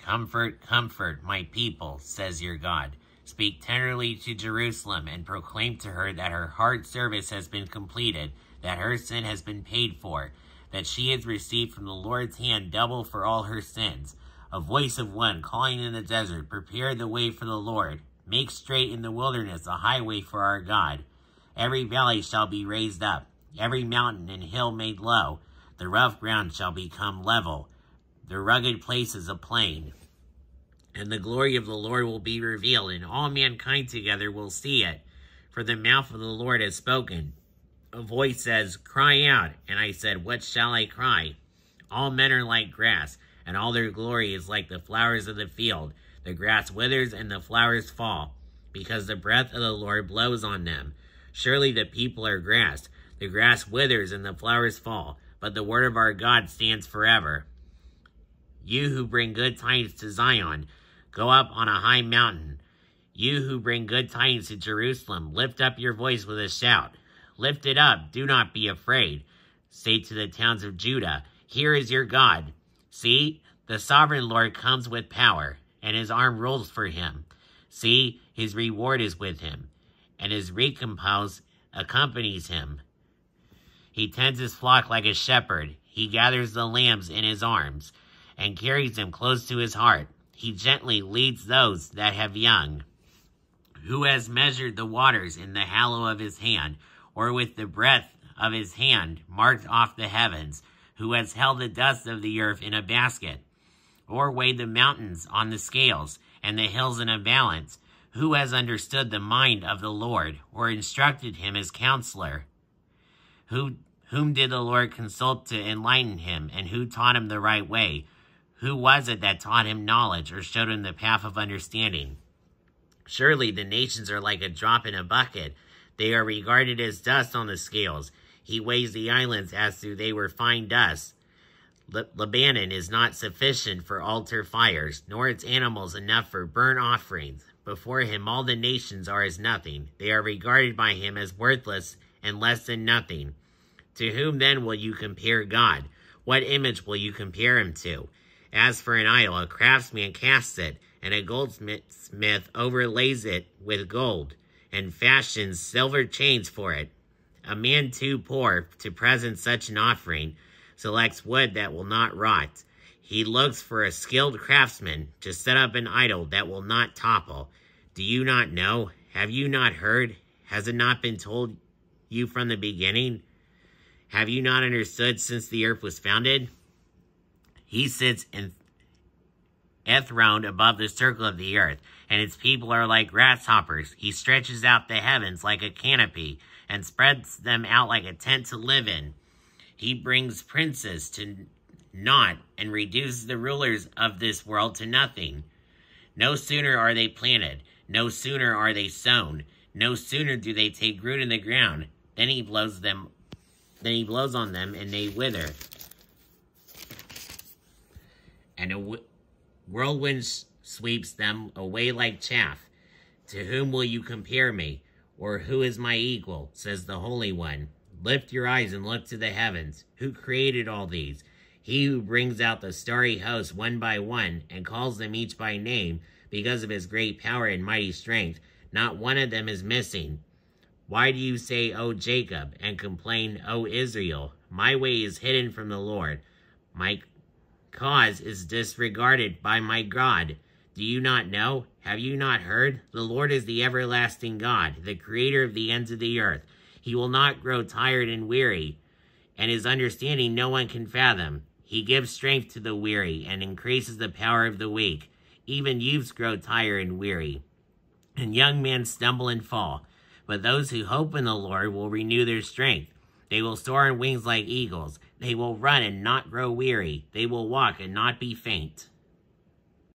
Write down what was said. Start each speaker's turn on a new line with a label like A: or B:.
A: Comfort, comfort my people, says your God. Speak tenderly to Jerusalem and proclaim to her that her hard service has been completed, that her sin has been paid for, that she has received from the Lord's hand double for all her sins. A voice of one calling in the desert, prepare the way for the Lord. Make straight in the wilderness a highway for our God. Every valley shall be raised up, every mountain and hill made low. The rough ground shall become level, the rugged places a plain. And the glory of the Lord will be revealed, and all mankind together will see it. For the mouth of the Lord has spoken. A voice says, cry out. And I said, what shall I cry? All men are like grass, and all their glory is like the flowers of the field. The grass withers and the flowers fall, because the breath of the Lord blows on them. Surely the people are grass. The grass withers and the flowers fall, but the word of our God stands forever. You who bring good tidings to Zion, go up on a high mountain. You who bring good tidings to Jerusalem, lift up your voice with a shout. Lift it up, do not be afraid. Say to the towns of Judah, here is your God. See, the sovereign Lord comes with power, and his arm rules for him. See, his reward is with him, and his recompense accompanies him. He tends his flock like a shepherd. He gathers the lambs in his arms, and carries them close to his heart. He gently leads those that have young. Who has measured the waters in the hollow of his hand, or with the breadth of his hand marked off the heavens? Who has held the dust of the earth in a basket, or weighed the mountains on the scales, and the hills in a balance? Who has understood the mind of the Lord, or instructed him as counselor? Whom did the Lord consult to enlighten him, and who taught him the right way? Who was it that taught him knowledge, or showed him the path of understanding? Surely the nations are like a drop in a bucket. They are regarded as dust on the scales. He weighs the islands as though they were fine dust. Lebanon is not sufficient for altar fires, nor its animals enough for burnt offerings. Before him all the nations are as nothing. They are regarded by him as worthless and less than nothing. To whom then will you compare God? What image will you compare him to? As for an idol, a craftsman casts it, and a goldsmith overlays it with gold, and fashions silver chains for it. A man too poor to present such an offering selects wood that will not rot. He looks for a skilled craftsman to set up an idol that will not topple. Do you not know? Have you not heard? Has it not been told you from the beginning? Have you not understood since the earth was founded? He sits enthroned above the circle of the earth, and its people are like grasshoppers. He stretches out the heavens like a canopy, and spreads them out like a tent to live in. He brings princes to naught, and reduces the rulers of this world to nothing. No sooner are they planted, no sooner are they sown, no sooner do they take root in the ground, then he blows on them, and they wither. And a whirlwind sweeps them away like chaff. To whom will you compare me? Or who is my equal? Says the Holy One. Lift your eyes and look to the heavens. Who created all these? He who brings out the starry host one by one, and calls them each by name, because of his great power and mighty strength. Not one of them is missing. Why do you say, O Jacob, and complain, O Israel? My way is hidden from the Lord. My cause is disregarded by my God. Do you not know? Have you not heard? The Lord is the everlasting God, the creator of the ends of the earth. He will not grow tired and weary, and his understanding no one can fathom. He gives strength to the weary and increases the power of the weak. Even youths grow tired and weary, and young men stumble and fall. But those who hope in the Lord will renew their strength. They will soar on wings like eagles. They will run and not grow weary. They will walk and not be faint.